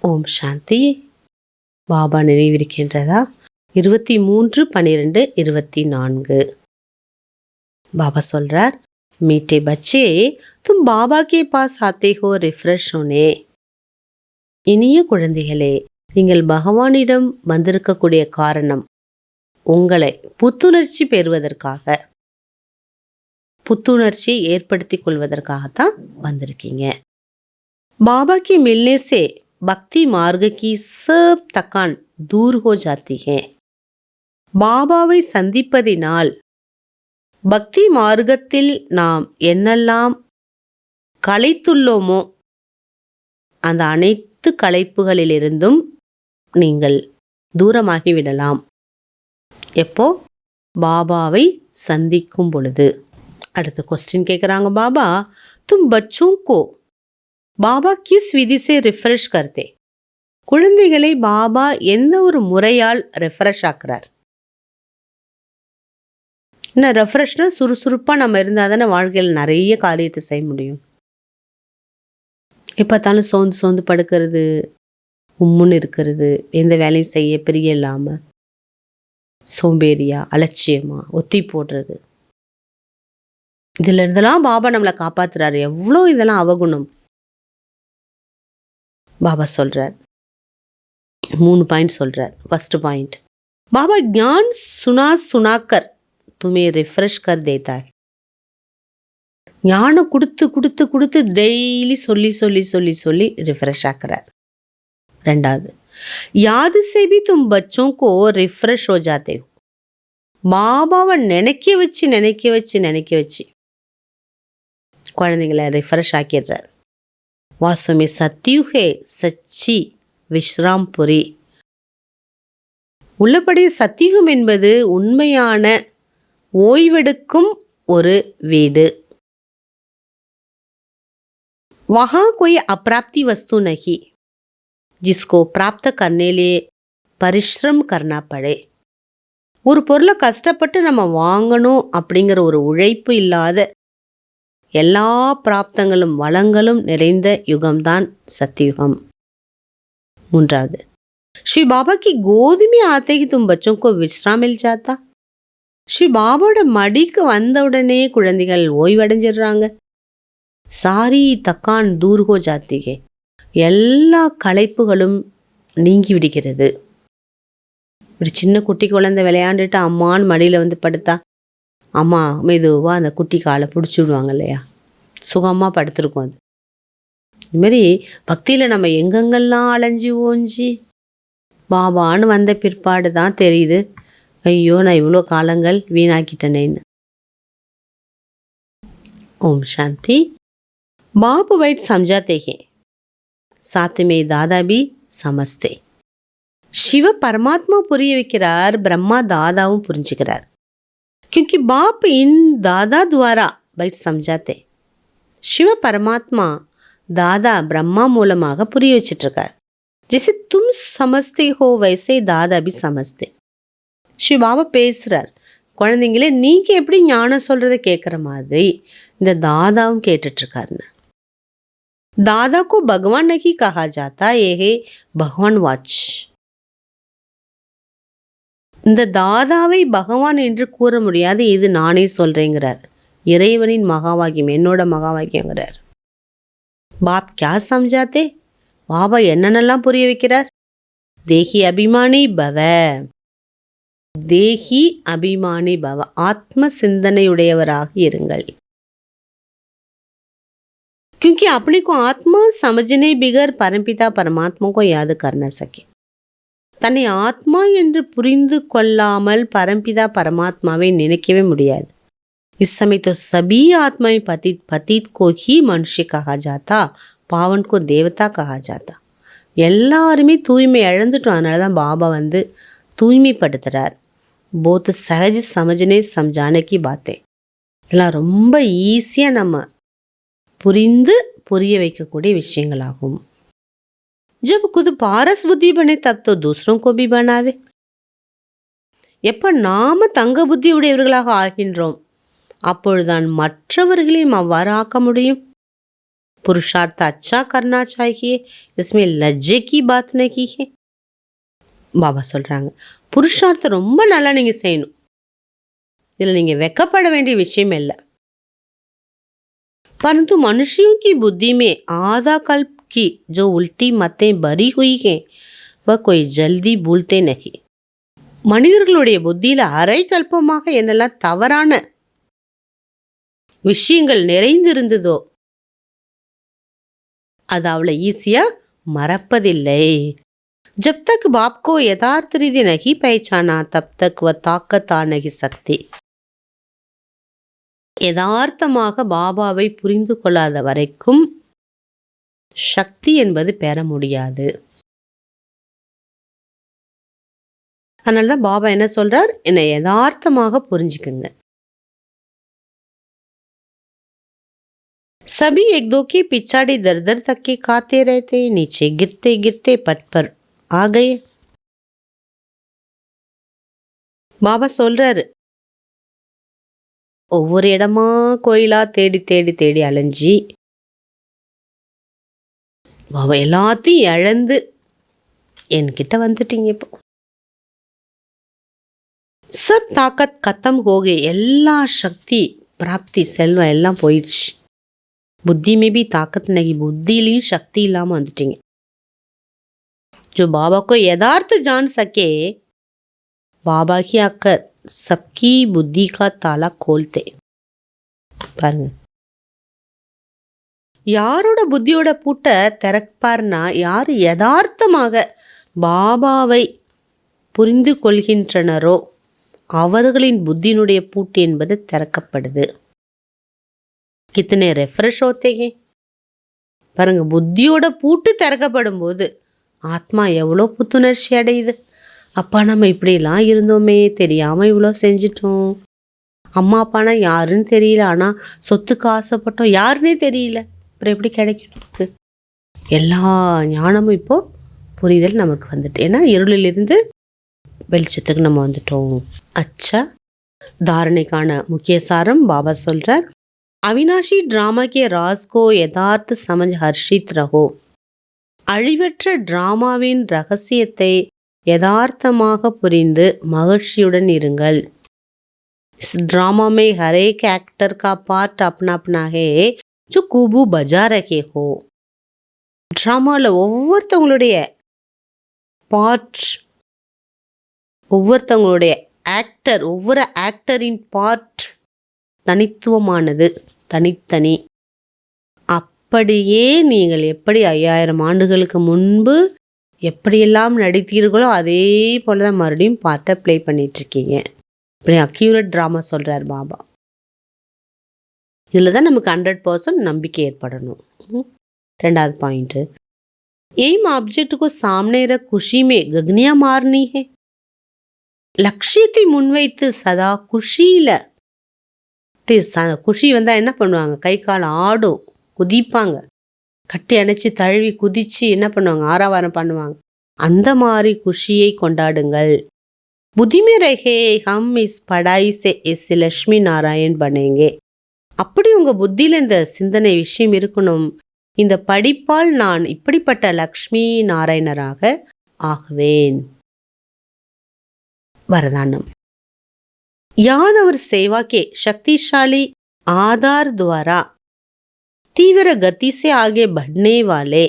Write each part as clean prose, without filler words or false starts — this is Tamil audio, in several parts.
ஓம் சாந்தி. பாபா நினைவிருக்கின்றதா? 23/12/24. பாபா சொல்றார், மீட்டே பச்சே தும் பாபா கே பாஸ் ஆத்தே ஹோ ரிஃப்ரெஷ் ஹோனே. இனிய குழந்தைகளே, நீங்கள் பகவானிடம் வந்திருக்கக்கூடிய காரணம் உங்களை புத்துணர்ச்சி பெறுவதற்காக, புத்துணர்ச்சி ஏற்படுத்திக் கொள்வதற்காகத்தான் வந்திருக்கீங்க. बाबा के मिलने से भक्ति मार्ग की सब थकान दूर हो जाती है. பாபாவை சந்திப்பதினால் பக்தி மார்க்கத்தில் நாம் என்னெல்லாம் களைத்துள்ளோமோ அந்த அனைத்து களைப்புகளிலிருந்தும் நீங்கள் தூரமாகிவிடலாம். எப்போ? பாபாவை சந்திக்கும் பொழுது. அடுத்த கொஸ்டின் கேட்குறாங்க, பாபா தும் பச்சோं को பாபா கிஸ் விதி சே ரிஃப்ரெஷ் கர்த்தே. குழந்தைகளை பாபா எந்த ஒரு முறையால் ரெஃப்ரெஷ் ஆக்குறார்? என்ன ரெஃப்ரெஷ்னா, சுறுசுறுப்பாக நம்ம இருந்தால் தானே வாழ்க்கையில் நிறைய காரியத்தை செய்ய முடியும். எப்போத்தாலும் சோர்ந்து சோர்ந்து படுக்கிறது, உம்முன்னு இருக்கிறது, எந்த வேலையும் செய்ய பிரிய இல்லாமல் சோம்பேறியா, அலட்சியமா, ஒத்தி போடுறது, இதுல இருந்தெல்லாம் பாபா நம்மளை காப்பாத்துறாரு. எவ்வளோ இதெல்லாம் அவகுணம். பாபா சொல்றார், 3 பாயிண்ட் சொல்றார். ஃபர்ஸ்ட் பாயிண்ட், பாபா ஞான் சுனாக்கர் துமே ரிஃப்ரெஷ் கர் தேத்தா. ஞானம் கொடுத்து கொடுத்து கொடுத்து டெய்லி சொல்லி சொல்லி சொல்லி சொல்லி ரிஃப்ரெஷ் ஆக்குறார். ரெண்டாவது, யாது சே பி தும் பச்சோं को ரிஃப்ரெஷ் हो जाते हो. பாபாவை நினைக்க வச்சு நினைக்க வச்சு நினைக்க வச்சு குழந்தைங்களை ரிஃப்ரெஷ் ஆக்கிடுறார். வாஸ்தவமே சத்யுகே சச்சி விஸ்ராம்புரி. உள்ளபடி சத்தியுகம் என்பது உண்மையான ஓய்வெடுக்கும் ஒரு வீடு. वहाँ कोई अप्राप्ति वस्तु नहीं जिसको प्राप्त करने लिए परिश्रम करना पड़े. ஒரு பொருளை கஷ்டப்பட்டு நம்ம வாங்கணும் அப்படிங்கிற ஒரு உழைப்பு இல்லாத எல்லா பிராப்தங்களும் வளங்களும் நிறைந்த யுகம்தான் சத்தியுகம். மூன்றாவது, ஸ்ரீ பாபா கி கோதி में आते ही तुम बच्चों को विश्राम मिल जाता. ஸ்ரீ பாபாவோட மடிக்கு வந்த உடனே குழந்தைகள் ஓய்வடைஞ்சிடுறாங்க. சாரி தக்கான் தூர் ஹோ ஜாத்தி ஹே. எல்லா களைப்புகளும் நீங்கி விடுகிறது. ஒரு சின்ன குட்டி குழந்தை விளையாண்டுட்டு அம்மான்னு மடியில் வந்து படுத்தா அம்மா மெதுவாக அந்த குட்டி காலை பிடிச்சி விடுவாங்க இல்லையா, சுகமாக படுத்துருக்கோம். அது இதுமாரி பக்தியில் நம்ம எங்கெங்கெல்லாம் அலைஞ்சி ஓஞ்சி பாபான்னு வந்த பிற்பாடு தான் தெரியுது, ஐயோ நான் இவ்வளோ காலங்கள் வீணாக்கிட்டனேன்னு. ஓம் சாந்தி. பாபு வைட் சம்ஜாத்தே ஹே, சாத்துமே தாதா பி சமஸ்தே. சிவ பரமாத்மா புரிய வைக்கிறார், பிரம்மா தாதாவும் புரிஞ்சுக்கிறார். क्योंकि बाप इन दादा द्वारा बैठ समझाते. शिव परमात्मा दादा ब्रह्मा மூலமாக புரிய வச்சிட்டு இருக்கார். जैसे तुम समझते हो वैसे दादा भी समझते. शिव बाबा பேசுறார், குழந்தைங்களே நீங்க எப்படி ஞானம் சொல்றதை கேட்குற மாதிரி இந்த தாதாவும் கேட்டுட்டு இருக்காருன்னு. दादा को भगवान नहीं कहा जाता, ये है भगवान वाच. இந்த தாதாவை பகவான் என்று கூற முடியாது, இது நானே சொல்றேங்கிறார். இறைவனின் மகாவாக்கியம், என்னோட மகாவாக்கியங்கிறார். பாப் கியா சம்ஜாத்தே. பாபா என்னென்னலாம் புரிய வைக்கிறார்? தேஹி அபிமானி பவ, தேஹி அபிமானி பவ, ஆத்ம சிந்தனையுடையவராக இருங்கள். क्योंकि अपने को आत्मा समझने बिगर परमपिता परमात्मा को याद कर न सके. தன்னை ஆத்மா என்று புரிந்து கொள்ளாமல் பரம்பிதா பரமாத்மாவை நினைக்கவே முடியாது. இஸ் சமய तो सभी आत्माएं पतित पतित को ही मनुष्य कहा जाता, पावन को देवता कहा जाता. எல்லாருமே தூய்மை இழந்துட்டோம். அதனால தான் பாபா வந்து தூய்மைப்படுத்துகிறார். போத் சஹஜ் சமஜனே சம்ஜானே கி பாத்தே. இதெல்லாம் ரொம்ப ஈஸியாக நம்ம புரிந்து புரிய வைக்கக்கூடிய விஷயங்களாகும். जब खुद पारस बुद्धि बने तब तो दूसरों को भी बनावे. எப்போ நாம தங்க புத்தி உடையவர்களாக ஆகின்றோம் அப்பொழுதுதான் மற்றவர்களையும் அவ்வாறு ஆக்க முடியும். पुरुषार्थ अच्छा करना चाहिए, इसमें लज्जे की बात नहीं है. பாபா சொல்றாங்க, புருஷார்த்தம் ரொம்ப நல்லா நீங்க செய்யணும், இதுல நீங்க வெக்கப்பட வேண்டிய விஷயம் இல்லை. परंतु मनुष्यों की बुद्धि में आधा कल्प की जो उल्टी मतें भरी हुई हैं वह कोई जल्दी भूलते नहीं. மனிதர்களுடைய புத்தியில அரை கல்பமாக என்னெல்லாம் தவறான விஷயங்கள் நிறைந்திருந்ததோ அது அவளை ஈஸியா மறப்பதில்லை. जब तक बाप को यथार्थ रीति नहीं पहचाना तब तक वह ताकत आ नहीं सकती. யதார்த்தமாக பாபாவை புரிந்து கொள்ளாத வரைக்கும் சக்தி என்பது பெற முடியாது. அதனாலதான் பாபா என்ன சொல்றார், என்னை யதார்த்தமாக புரிஞ்சுக்குங்க. सभी एक दो के पिछाड़ी दर दर तक के खाते रहते, नीचे गिरते गिरते पट पर आ गए. பாபா சொல்றாரு, ஒவ்வொரு இடமா கோயிலா தேடி தேடி தேடி அலைஞ்சி பாபா எல்லாத்தையும் இழந்து என்கிட்ட வந்துட்டீங்க. இப்போ சப் தாக்கத் கத்தம் ஹோகே, எல்லா சக்தி பிராப்தி செல்வம் எல்லாம் போயிடுச்சு. புத்தி में भी ताकत नहीं, புத்தியிலையும் சக்தி இல்லாம வந்துட்டீங்க. जो बाबा को यथार्थ जान सके बाबा की आकर सबकी बुद्धि का ताला खोलते. பாருங்க, யாரோட புத்தியோட பூட்டை திறப்பார்னா யாரு யதார்த்தமாக பாபாவை புரிந்து கொள்கின்றனரோ அவர்களின் புத்தியினுடைய பூட்டு என்பது திறக்கப்படுது. கித்தனை ரெஃப்ரெஷ் होते பாருங்க, புத்தியோட பூட்டு திறக்கப்படும் போது ஆத்மா எவ்வளோ புத்துணர்ச்சி அடையுது. அப்பா நம்ம இப்படிலாம் இருந்தோமே, தெரியாமல் இவ்வளோ செஞ்சிட்டோம். அம்மா அப்பானா யாருன்னு தெரியல, ஆனால் சொத்துக்கு ஆசைப்பட்டோம், யாருன்னே தெரியல. அப்புறம் எப்படி கிடைக்கும் நமக்கு? எல்லா ஞானமும் இப்போது புரிதல் நமக்கு வந்துட்டு, ஏன்னா இருளிலிருந்து வெளிச்சத்துக்கு நம்ம வந்துட்டோம். அச்சா, தாரணைக்கான முக்கிய சாரம் பாபா சொல்கிறார், அவினாஷி ட்ராமா கே ராஸ் கோ யதார்த்த சமஜ் ஹர்ஷித் ரஹோ. அழிவற்ற டிராமாவின் ரகசியத்தை யதார்த்தமாக புரிந்து மகிழ்ச்சியுடன் இருங்கள். इस ड्रामा में हर एक एक्टर का पार्ट अपना अपना है जो खूबू बजा रखे हो. ட்ராமாவில் ஒவ்வொருத்தவங்களுடைய பார்ட், ஒவ்வொருத்தவங்களுடைய ஆக்டர், ஒவ்வொரு ஆக்டரின் பார்ட் தனித்துவமானது, தனித்தனி. அப்படியே நீங்கள் எப்படி 5000 ஆண்டுகளுக்கு முன்பு எப்படியெல்லாம் நடித்தீர்களோ அதே போல தான் மறுபடியும் பார்ட்டை ப்ளே பண்ணிகிட்ருக்கீங்க. இப்படி அக்யூரேட் ட்ராமா சொல்கிறார் பாபா. இதில் தான் நமக்கு 100% நம்பிக்கை ஏற்படணும். ரெண்டாவது பாயிண்ட்டு, एम ऑब्जेक्ट को सामने रख खुशी में गगनियां मारनी है. லட்சியத்தை முன்வைத்து சதா குஷியில், குஷி வந்தால் என்ன பண்ணுவாங்க, கை கால் ஆடும், குதிப்பாங்க, கட்டி அணைச்சி தழுவி குதிச்சு என்ன பண்ணுவாங்க, ஆரவாரம் பண்ணுவாங்க. அந்த மாதிரி குஷியை கொண்டாடுங்கள். புத்தி में रहे हम इस पढ़ाई से इस லட்சுமி நாராயண் बनेंगे. அப்படி உங்கள் புத்தியில் இந்த சிந்தனை விஷயம் இருக்கணும், இந்த படிப்பால் நான் இப்படிப்பட்ட லக்ஷ்மி நாராயணராக ஆகுவேன். वरदानम, यादव सेवा के शक्तिशाली आधार द्वारा तीव्र गति से आगे बढ़ने वाले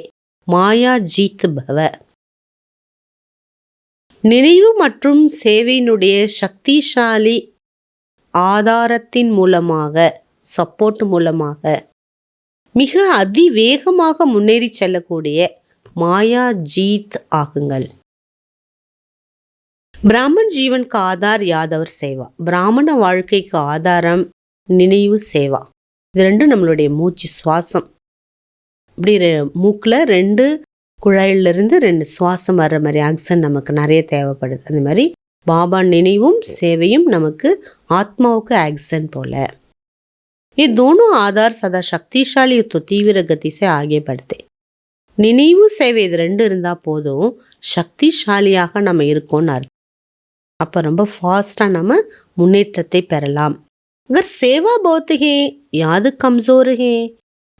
माया जीत भव. நினைவு மற்றும் சேவையினுடைய சக்திசாலி ஆதாரத்தின் மூலமாக, சப்போர்ட் மூலமாக மிக அதிவேகமாக முன்னேறி செல்லக்கூடிய மாயா ஜீத் ஆகுங்கள். பிராமன் ஜீவன் கா ஆதார் யாதவர் சேவா. பிராமண வாழ்க்கைக்கு ஆதாரம் நினைவு சேவா. இது ரெண்டும் நம்மளுடைய மூச்சு, சுவாசம். இப்படி மூக்கில் 2 குழாயிலிருந்து 2 சுவாசம் வர்ற மாதிரி ஆக்சிஜன் நமக்கு நிறைய தேவைப்படுது. அந்த மாதிரி பாபா நினைவும் சேவையும் நமக்கு ஆத்மாவுக்கு ஆக்சிஜன் போல. ये दोनों आधार सदा शक्तिशाली तो तीव्र गति से आगे बढ़ते. நினைவு சேவை இது 2 இருந்தால் போதும், சக்திசாலியாக நம்ம இருக்கோம்னு அர்த்தம். அப்போ ரொம்ப ஃபாஸ்ட்டாக நம்ம முன்னேற்றத்தை பெறலாம். अगर सेवा बहुत है याद कमज़ोर है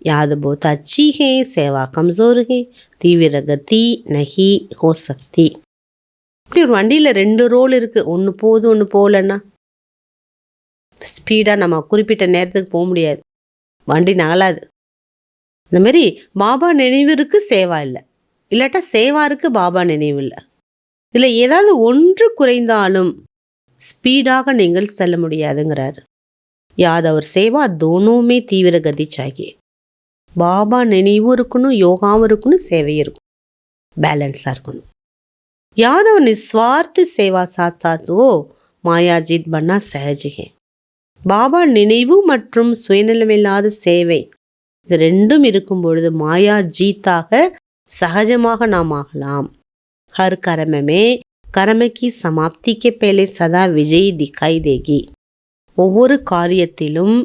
याद बहुत अच्छी है, सेवा कमज़ोर है, தீவிர கதி நஹி ஹோ சக்தி. இப்படி ஒரு வண்டியில் 2 ரோல் இருக்குது. ஒன்று போகுது, ஒன்று போகலன்னா ஸ்பீடாக நம்ம குறிப்பிட்ட நேரத்துக்கு போக முடியாது, வண்டி நகலாது. இந்த மாதிரி பாபா நினைவிற்கு சேவா இல்லை, இல்லாட்டா சேவா இருக்கு பாபா நினைவு இல்லை. இதில் ஏதாவது ஒன்று குறைந்தாலும் ஸ்பீடாக நீங்கள் செல்ல முடியாதுங்கிறாரு. யாத் और சேவா दोनों में தீவிர கதி चाहिए. பாபா நினைவும் இருக்கணும், யோகாவும் இருக்கணும், சேவையும் இருக்கும், பேலன்ஸாக இருக்கணும். याद और निस्वार्थ सेवा साथ साथ वो மாயாஜித் பண்ணா சஹஜ். பாபா நினைவு மற்றும் சுயநலமில்லாத சேவை இது ரெண்டும் இருக்கும் பொழுது மாயா ஜீத்தாக சகஜமாக நாம் ஆகலாம். ஹர் கர்மமே கர்மக்கி சமாப்திக்கு பேலே சதா விஜய் திக்காய் தேகி. ஒவ்வொரு காரியத்திலும்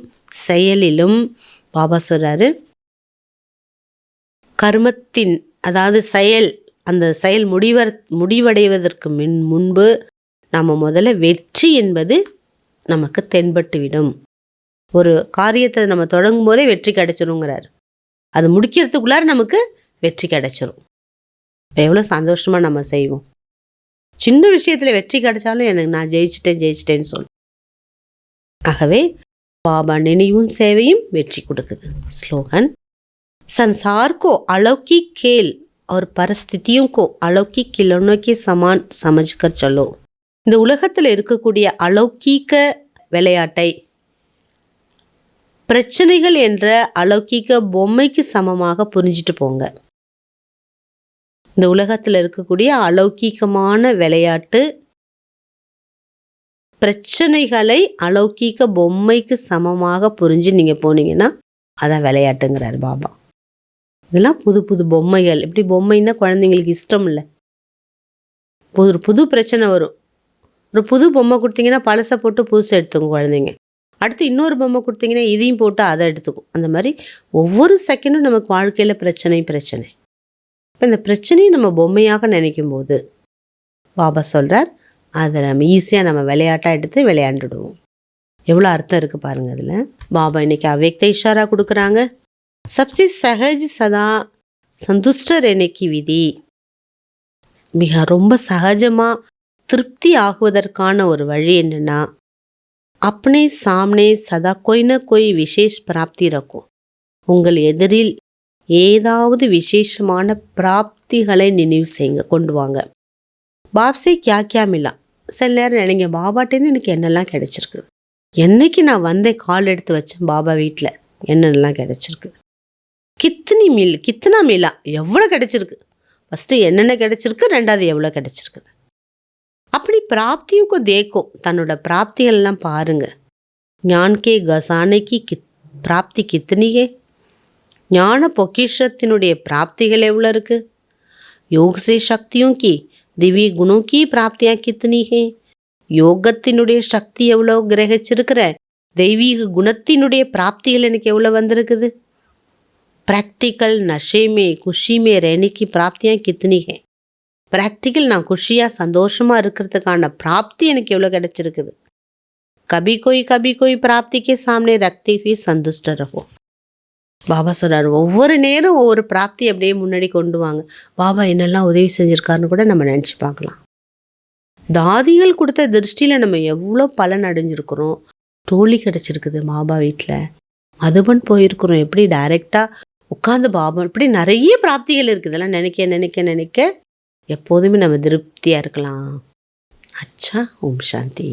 செயலிலும் பாபா சொல்றாரு, கர்மத்தின் அதாவது செயல், அந்த செயல் முடிவடைவதற்கு முன்பு நம்ம முதல்ல வெற்றி என்பது நமக்கு தென்பட்டுவிடும். ஒரு காரியத்தை நம்ம தொடங்கும் போதே வெற்றி கிடைச்சிருங்கிறார். அது முடிக்கிறதுக்குள்ளார நமக்கு வெற்றி கிடைச்சிரும். எவ்வளோ சந்தோஷமாக நம்ம செய்வோம். சின்ன விஷயத்தில் வெற்றி கிடைச்சாலும் எனக்கு நான் ஜெயிச்சிட்டேன்னு சொல்லு. ஆகவே பாபா நினைவும் சேவையும் வெற்றி கொடுக்குது. ஸ்லோகன், संसार को अलौकिक खेल और परिस्थितियों को अलौकिक खिलौनों के समान समझकर चलो. இந்த உலகத்தில் இருக்கக்கூடிய அலௌகீக விளையாட்டை பிரச்சனைகள் என்ற அலௌகீக பொம்மைக்கு சமமாக புரிஞ்சிட்டு போங்க. இந்த உலகத்தில் இருக்கக்கூடிய அலௌகீகமான விளையாட்டு பிரச்சனைகளை அலௌகீக பொம்மைக்கு சமமாக புரிஞ்சு நீங்கள் போனீங்கன்னா அதான் விளையாட்டுங்கிறார் பாபா. இதெல்லாம் புது புது பொம்மைகள். இப்படி பொம்மைன்னா குழந்தைங்களுக்கு இஷ்டம் இல்லை. புது பிரச்சனை வரும். ஒரு புது பொம்மை கொடுத்தீங்கன்னா பழசை போட்டு புதுசை எடுத்துக்கும் குழந்தைங்க. அடுத்து இன்னொரு பொம்மை கொடுத்தீங்கன்னா இதையும் போட்டு அதை எடுத்துக்கும். அந்த மாதிரி ஒவ்வொரு செகண்டும் நமக்கு வாழ்க்கையில் பிரச்சனை. இப்போ இந்த பிரச்சனையை நம்ம பொம்மையாக நினைக்கும் போது பாபா சொல்கிறார், அதை நம்ம ஈஸியாக நம்ம விளையாட்டாக எடுத்து விளையாண்டுடுவோம். எவ்வளோ அர்த்தம் இருக்குது பாருங்கள் அதில். பாபா இன்னைக்கு அவ்யக்த இஷாரா கொடுக்குறாங்க. सबसे सहज सदा संतुष्ट रहने की विधि. மிக ரொம்ப சகஜமாக திருப்தி ஆகுவதற்கான ஒரு வழி என்னன்னா, अपने सामने सदा कोई न कोई विशेष प्राप्ति रखो. உங்கள் எதிரில் ஏதாவது விசேஷமான பிராப்திகளை நினைவு செய்யுங்க, கொண்டு வாங்க. பாப்ஸே கியா மிலா. சில நேரம் நினைங்க, பாபாட்டேருந்து எனக்கு என்னெல்லாம் கிடைச்சிருக்கு, என்னைக்கு நான் வந்தேன் கால் எடுத்து வச்சேன் பாபா வீட்டில் என்னென்னலாம் கிடைச்சிருக்கு, கித்தனா மிலா எவ்வளோ கிடைச்சிருக்கு, ஃபஸ்ட்டு என்னென்ன கிடைச்சிருக்கு, ரெண்டாவது எவ்வளோ கிடைச்சிருக்குது. அப்படி பிராப்தியும் தேக்கோ, தன்னோட பிராப்திகள்லாம் பாருங்க. ஞான்கே கசானைக்கு பிராப்தி கித்தனிகே, ஞான பொக்கிஷத்தினுடைய பிராப்திகள் எவ்வளோ இருக்குது. யோகசே சக்தியும் திவ்ய குணம் பிராப்தியா கித்தனிகே, யோகத்தினுடைய சக்தி எவ்வளோ கிரகிச்சிருக்கிற, தெய்வீக குணத்தினுடைய பிராப்திகள் எனக்கு எவ்வளோ வந்திருக்குது. प्रैक्टिकल नशे में खुशी में रहने की प्राप्तियाँ कितनी है. ப்ராக்டிக்கல் நான் குஷியாக சந்தோஷமாக இருக்கிறதுக்கான பிராப்தி எனக்கு எவ்வளோ கிடைச்சிருக்குது. கபி கோய் பிராப்திக்கே சாமனே ரக்தி ஹுய் சந்துஷ்ட ரஹோ. பாபா சொல்கிறார், ஒவ்வொரு நேரம் ஒவ்வொரு பிராப்தி அப்படியே முன்னாடி கொண்டு வாங்க. பாபா என்னெல்லாம் உதவி செஞ்சுருக்காருன்னு கூட நம்ம நினச்சி பார்க்கலாம். தாதிகள் கொடுத்த திருஷ்டியில் நம்ம எவ்வளோ பலன் அடைஞ்சிருக்கிறோம். தோழி கிடச்சிருக்குது பாபா வீட்டில், மதுபன் போயிருக்கிறோம், எப்படி டைரெக்டாக உட்காந்து பாபா, இப்படி நிறைய பிராப்திகள் இருக்குது. இதெல்லாம் நினைக்க எப்போதுமே நம்ம திருப்தியாக இருக்கலாம். அச்சா, ஓம் சாந்தி.